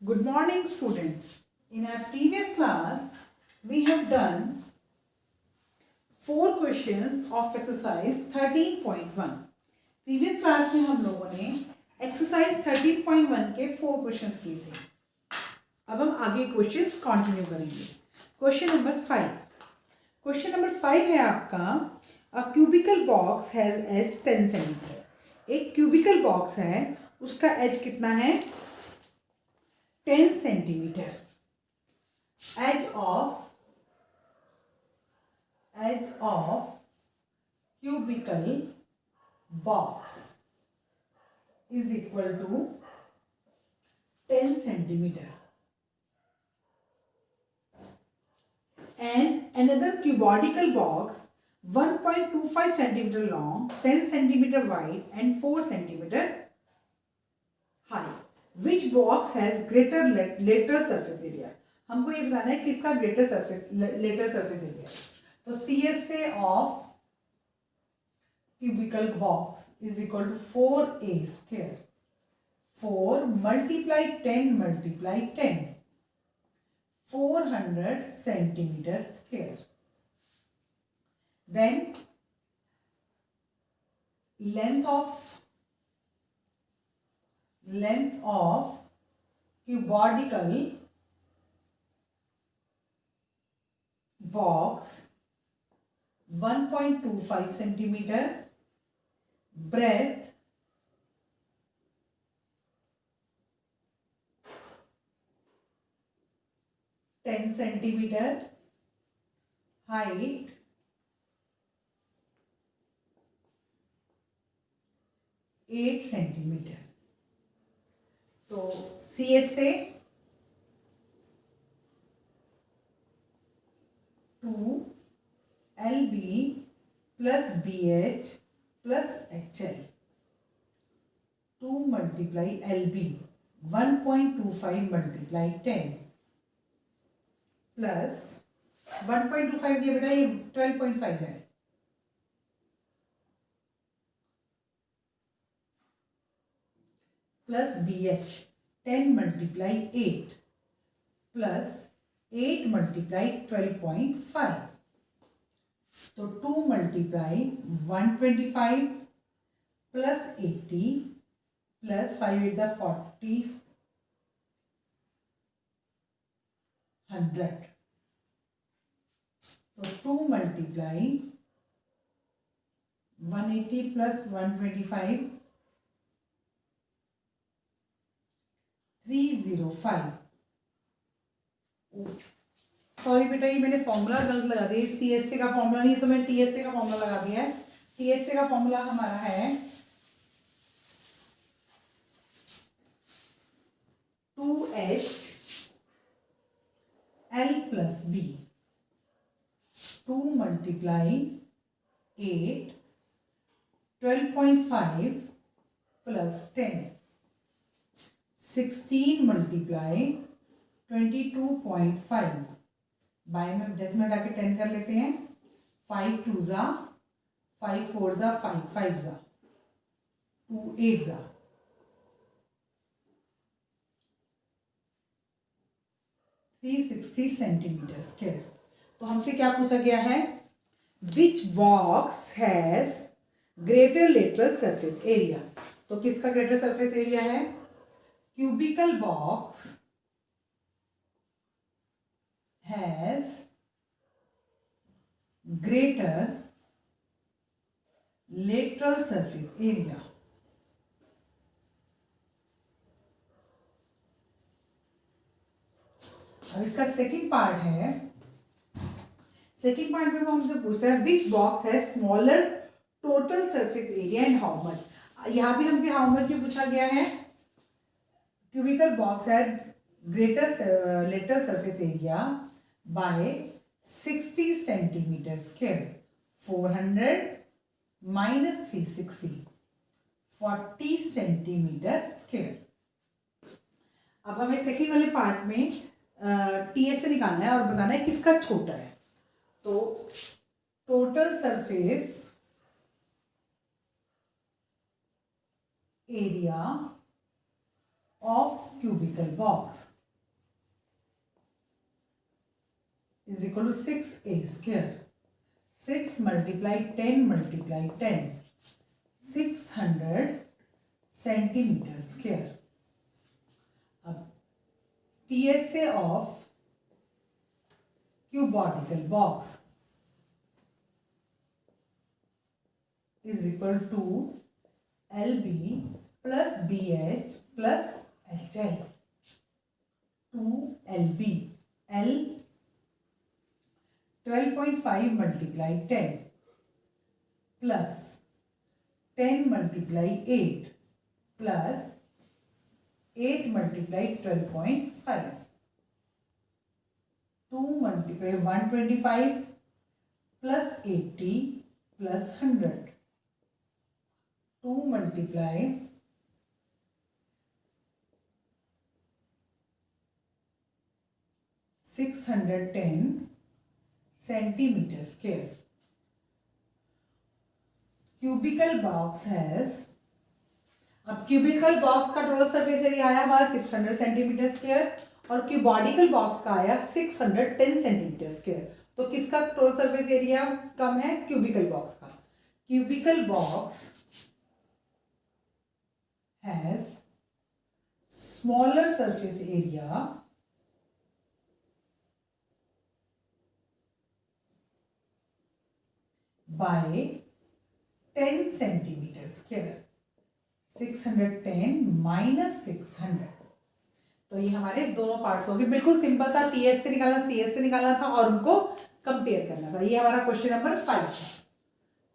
Good morning, students. In our previous class, we have done 4 questions of exercise 13.1. Previous class में हम लोगों ने exercise 13.1 के 4 questions किए थे. अब हम आगे questions continue करेंगे. Question number 5. Question number 5 है आपका A cubical box has edge 10 cm. एक cubical box है, उसका edge कितना है? 10 centimeter. Edge of cubical box is equal to 10 centimeter. And another cuboidal box 1.25 centimeter long, 10 centimeter wide and 4 centimeter high. Which box has greater lateral surface area? हमको ये बताना है किसका lateral surface area. तो CSA of cubical box is equal to 4a square. 4 multiply 10 multiply 10. 400 centimeter square. Then length of cuboidal box 1.25 centimeter, breadth 10 centimeter, height 8 centimeter. तो CSA 2 LB plus BH plus HL. 2 multiply LB 1.25 multiply 10 plus 1.25 ये बेटा ये 12.5 है. Plus BH 10 multiply 8 plus 8 multiply 12.5. तो 2 multiply 125 plus 80 plus 5 is 40 100. तो 2 multiply 180 plus 125 305. Sorry बेटा ये मैंने फॉर्मूला गलत लगा दिया. CSA का फॉर्मूला नहीं है तो मैंने TSA का फॉर्मूला लगा दिया है. TSA का फॉर्मूला हमारा है 2H L plus B. 2 multiply 8 12.5 plus 10. 16 multiply 22.5. Bye में डेसिमल आके 10 कर लेते हैं. 5 2 जा 5 4 जा 5 5 जा 2 8 जा 360 सेंटीमीटर स्क्वायर. तो हमसे क्या पूछा गया है? Which box has greater lateral surface area. तो किसका ग्रेटर सरफेस एरिया है? Cubical box has greater lateral surface area. अब इसका सेकंड पार्ट है. सेकंड पार्ट में वो हमसे पूछता है विच बॉक्स है smaller total surface area and how much. यहाँ भी हमसे हाउ मच भी पूछा गया है. Cubical box has greater lateral surface area by 60 centimeter square. 400 minus 360 40 centimeter square. अब हमें सेकेंड वाले पार्ट में TSA निकालना है और बताना है किसका छोटा है. तो total surface area of cubical box is equal to 6a square. 6 multiply 10 multiply 10. 600 centimeter square. PSA of cubical box is equal to LB plus BH plus HL. 2LB. L 12.5 multiply 10 plus 10 multiply 8 plus 8 multiply 12.5. 2 multiply 125 plus 80 plus 100. 2 multiply 610 centimeter square. Cubical box has, अब cubical box का total surface area आया हमारा 600 centimetre square और क्यूबॉडिकल box का आया 610 centimetre square. तो किसका total surface area कम है? क्यूबिकल बॉक्स का. Cubical box has smaller surface area by 10 centimeter square. 610 minus 600. तो ये हमारे दोनों पार्ट्स हो गए. बिल्कुल सिंपल था. टीएस से निकालना, सीएस से निकालना था और उनको कंपेयर करना था. ये हमारा क्वेश्चन नंबर 5 था.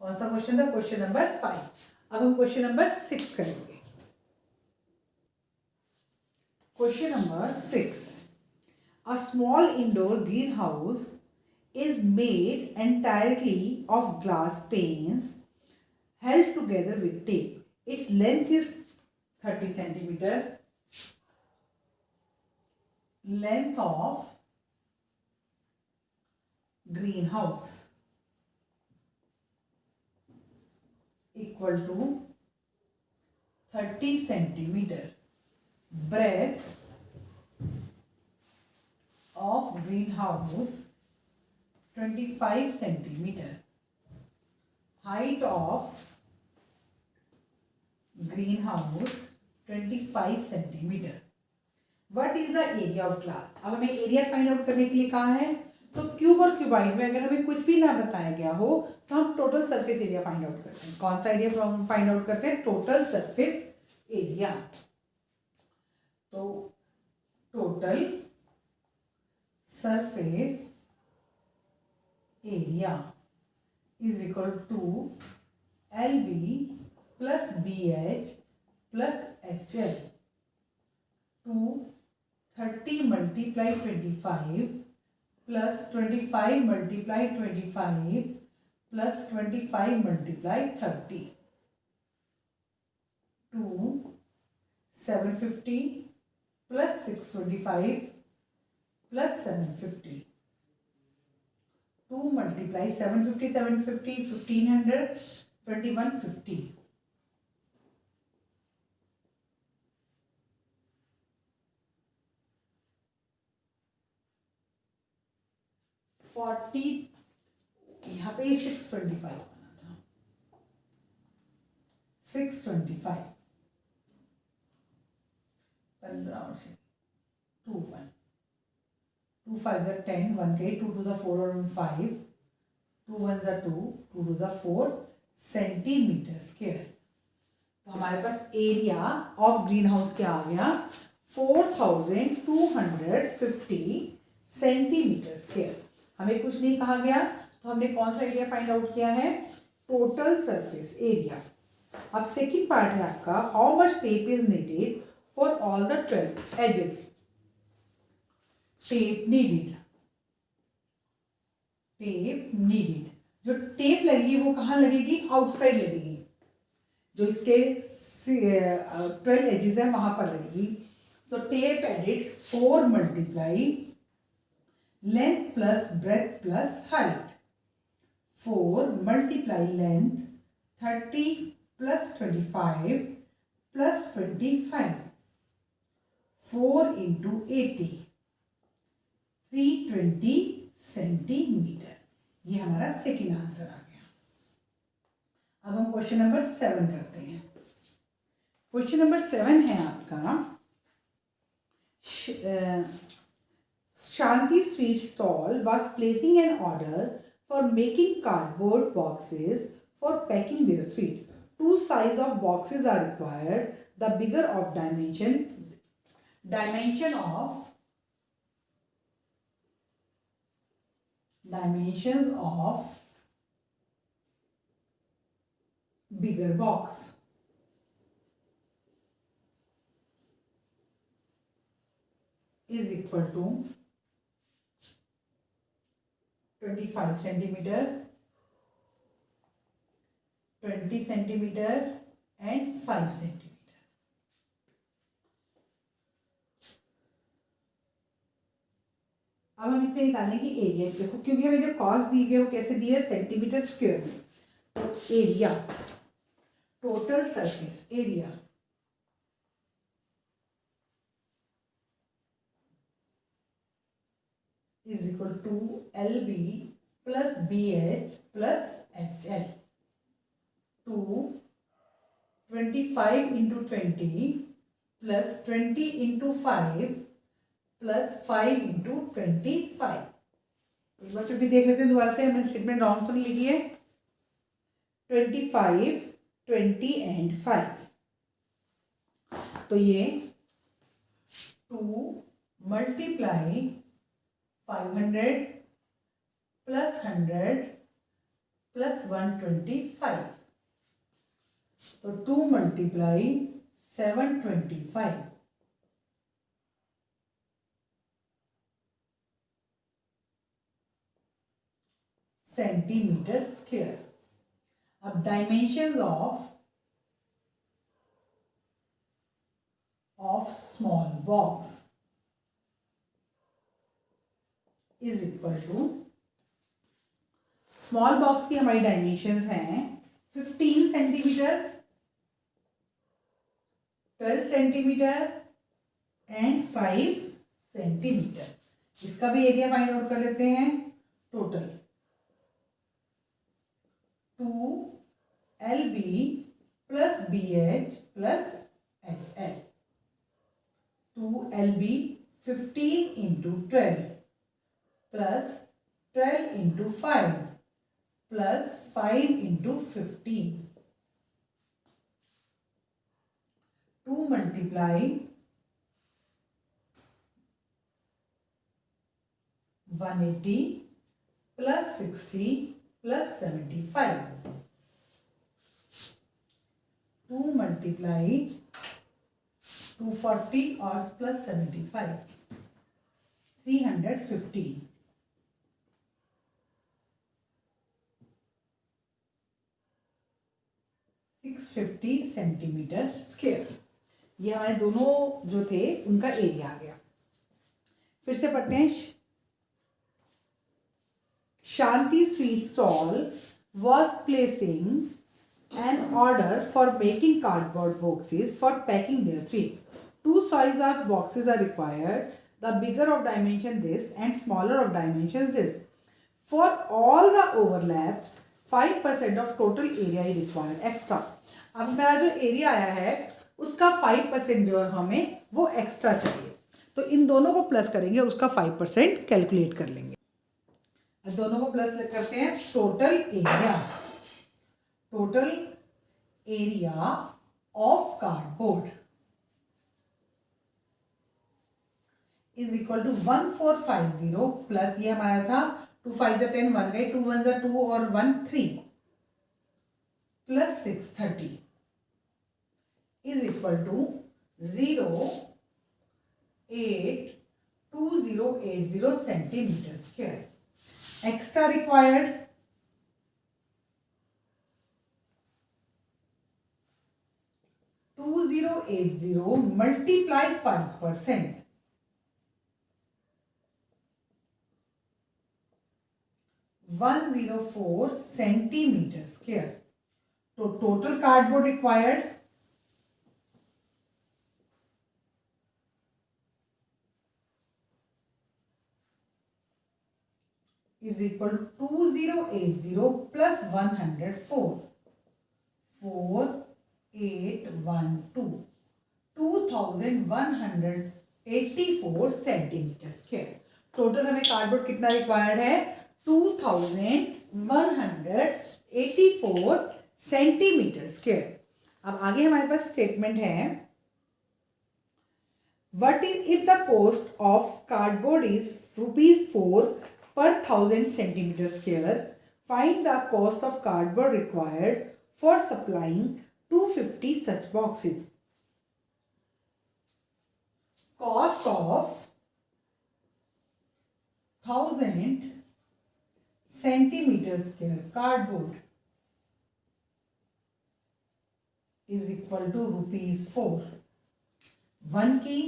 कौन सा क्वेश्चन था? Question number 5. अब हम क्वेश्चन नंबर 6 करेंगे. Question number 6. A small indoor greenhouse is made entirely of glass panes held together with tape. Its length is 30 centimeter. Length of greenhouse equal to 30 centimeter. Breadth of greenhouse 25 centimeter. Height of greenhouse 25 centimeter. What is the area of glass? अब हमें area find out करने के लिए कहा है. तो cube और cuboid में अगर हमें कुछ भी ना बताया गया हो तो हम total surface area find out करते हैं. कौन सा एरिया फाइंड आउट करते हैं? Total surface area. तो total surface area is equal to LB plus BH plus HL. 30 multiply 25 plus 25 multiply 25 plus 25 multiply 30. 750 plus 625 plus 750. 2 multiply 750 1500 2150. 40. यहाँ पे 625 बना था. 625 15 और 2 1 2 5 are 10 1 के 2 to the 4 और 5 2 1 are 2 2 to the 4 centimetre square. तो हमारे पास एरिया ऑफ ग्रीन हाउस क्या आ गया? 4250 सेंटीमीटर स्क्वायर. हमें कुछ नहीं कहा गया तो हमने कौन सा एरिया फाइंड आउट किया है? Total surface area. अब सेकंड पार्ट है आपका, how much tape is needed for all the 12 edges. Tape needed. Tape needed. जो टेप लगेगी वो कहाँ लगेगी? आउटसाइड लगेगी. जो इसके 12 एजेस है वहां पर लगेगी. तो tape added 4 multiply length plus breadth plus height. 4 multiply length 30 plus 25 plus 25. 4 into 80, 320 centimetre. ये हमारा सेकेंड आंसर आ गया। अब हम क्वेश्चन नंबर 7 करते हैं। क्वेश्चन नंबर 7 है आपका, Shanti Sweet Stall was placing an order for making cardboard boxes for packing their sweet. Two sizes of boxes are required. The bigger of dimensions of bigger box is equal to 25 centimeter, 20 centimeter and 5 centimeter. अब हम इसमें निकालने की area देखो, क्योंकि हमें जो cost दी गई है वो कैसे दी है, सेंटीमीटर स्क्वायर में। तो area, total surface area is equal to LB plus BH plus HL to 25 into 20 plus 20 into 5 plus 5 into 25। एक बार फिर भी देख लेते हैं दोबारा से, हमने स्टेटमेंट रॉन्ग तो नहीं लिखी है। 25, 20 एंड 5, तो ये 2 मल्टीप्लाई 500 plus 100 plus 125, तो 2 मल्टीप्लाई 725 सेंटीमीटर स्क्वायर। अब dimensions of small box is equal to, small box की हमारी डायमेंशंस हैं 15 सेंटीमीटर, 12 सेंटीमीटर एंड 5 सेंटीमीटर। इसका भी एरिया फाइंड आउट कर लेते हैं। Total 2LB plus BH plus HL, 2LB 15 into 12 plus 12 into 5 plus 5 into 15, 2 multiply 180 plus 60 plus 75, 2 multiply 240 और plus 75, 315, 650 centimetre square. ये हमारे दोनों जो थे उनका एरिया आ गया। फिर से पढ़ते हैं। Shanti Sweet Stall was placing an order for making cardboard boxes for packing their sweet. Two sizes of boxes are required. The bigger of dimension this and smaller of dimensions this. For all the overlaps, 5% of total area is required extra. अब मेरा जो area आया है उसका 5% जो है हमें वो एक्स्ट्रा चाहिए, तो इन दोनों को प्लस करेंगे, उसका 5% कैलकुलेट कर लेंगे। दोनों को प्लस करते हैं। Total area of cardboard is equal to 1450 plus ये हमारा था 2 5 10 1 गए, 2 1 2 और 1 3 plus 630 is equal to 0.2080 centimetre square. Extra required 2080 multiply 5%, 104 centimetre square. तो total cardboard required is equal to 2080 plus 104, 4812, 2184 centimetre square. Total हमें कार्डबोर्ड कितना रिक्वायर्ड है? 2184 centimetre square. अब आगे हमारे पास स्टेटमेंट है, what is if the cost of cardboard is ₹4 per 1000 centimeter square, find the cost of cardboard required for supplying 250 such boxes. Cost of 1000 centimeter square cardboard is equal to ₹4। 1 की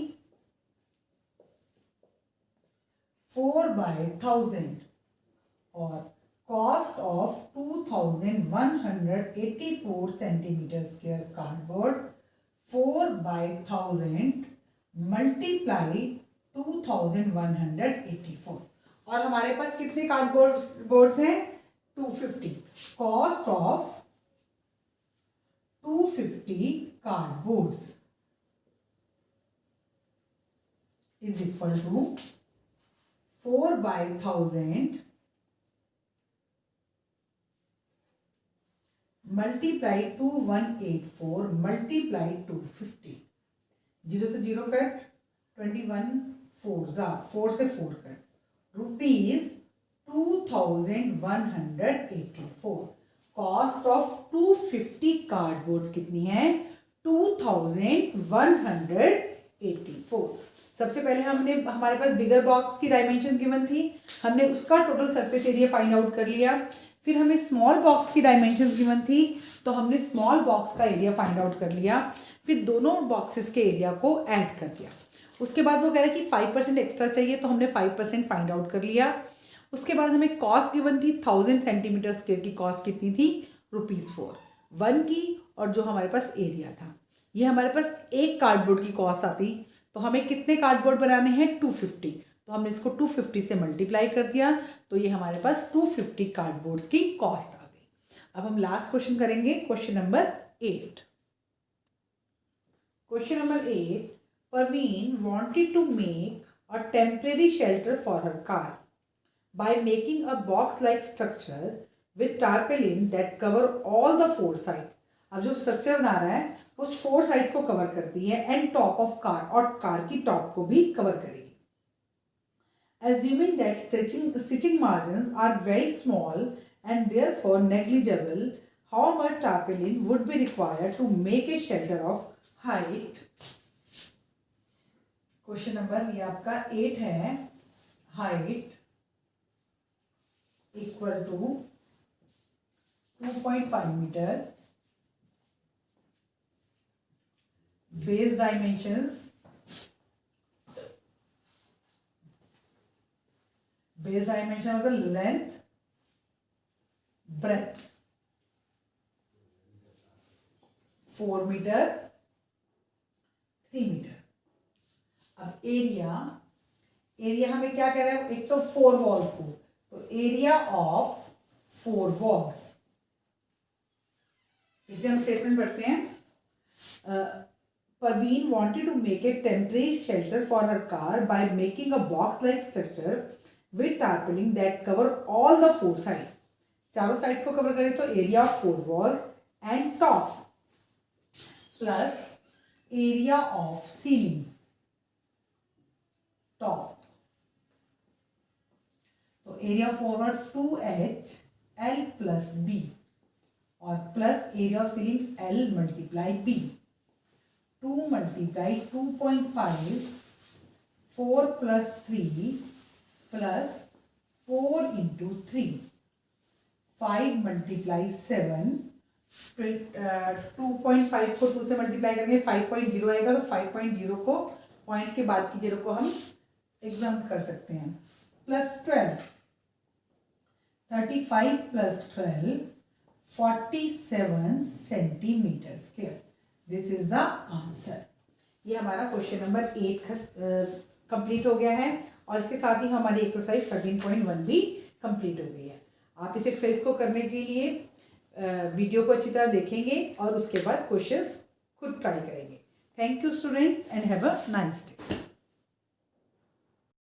4/1000 और cost of 2184 centimetre square cardboard 4/1000 multiply 2184। और हमारे पास कितने cardboards हैं? 250। Cost of 250 cardboards is equal to 4/1000 multiply 2184 multiply 250। 0 से 0 cut, 21 4 से 4 cut, ₹2184। Cost of 250 cardboards कितनी है? 2184। सबसे पहले हमारे पास बिगर बॉक्स की डायमेंशन गिवन थी, हमने उसका total surface area find out कर लिया। फिर हमें स्मॉल बॉक्स की डायमेंशन गिवन थी, तो हमने स्मॉल बॉक्स का एरिया फाइंड आउट कर लिया। फिर दोनों बॉक्सेस के एरिया को ऐड कर दिया। उसके बाद वो कह रहा है कि 5% एक्स्ट्रा चाहिए, तो हमने 5% फाइंड आउट कर लिया। उसके बाद हमें कॉस्ट गिवन थी 1000 सेंटीमीटर स्क्वायर की कॉस्ट कितनी थी? ₹4। 1 की और जो हमारे पास एरिया था, ये हमारे पास एक कार्डबोर्ड की कॉस्ट आती, तो हमें कितने कार्डबोर्ड बनाने हैं? 250। तो हमने इसको 250 से मल्टीप्लाई कर दिया, तो ये हमारे पास 250 कार्डबोर्ड्स की कॉस्ट आ गई। अब हम लास्ट क्वेश्चन करेंगे, question number 8। Question number 8, Parveen wanted to make a temporary shelter for her car by making a box-like structure with tarpaulin that cover all the 4 sides। अब जो स्ट्रक्चर बना रहा है उस 4 साइड्स को कवर करती है एंड टॉप ऑफ कार, और कार की टॉप को भी कवर करेगी। Assuming that stitching margins are very small and therefore negligible, how much tarpaulin would be required to make a shelter of height? Question number ये आपका 8 है। Height equal to 2.5 metre, base dimensions, base dimension मतलब length, breadth 4 metre, 3 metre. अब area हमें क्या कह रहा है? एक तो 4 वॉल्स को, तो एरिया ऑफ 4 वॉल्स, इसे हम स्टेटमेंट पढ़ते हैं। Parveen wanted to make a temporary shelter for her car by making a box like structure with tarpaulin that cover all the 4 side. चारों साइड्स को कवर करें तो area of 4 walls and top plus area of ceiling top, तो area forward 2HL plus B और plus area of ceiling L multiply B। 2 multiply 2.5, 4 plus 3 plus 4 into 3, 5 multiply 7, 2.5 को 2 से multiply करेंगे 5.0 आएगा, तो 5.0 को पॉइंट के बाद की 0 को हम एग्जाम कर सकते हैं। Plus 12, 35 plus 12, 47 centimetre square. This is the answer. ये हमारा क्वेश्चन नंबर 8 कंप्लीट हो गया है, और इसके साथ ही हमारी एक्सरसाइज 13.1 भी कंप्लीट हो गई है। आप इस एक्सरसाइज को करने के लिए वीडियो को अच्छी तरह देखेंगे और उसके बाद क्वेश्चंस खुद ट्राई करेंगे। Thank you students and have a nice day.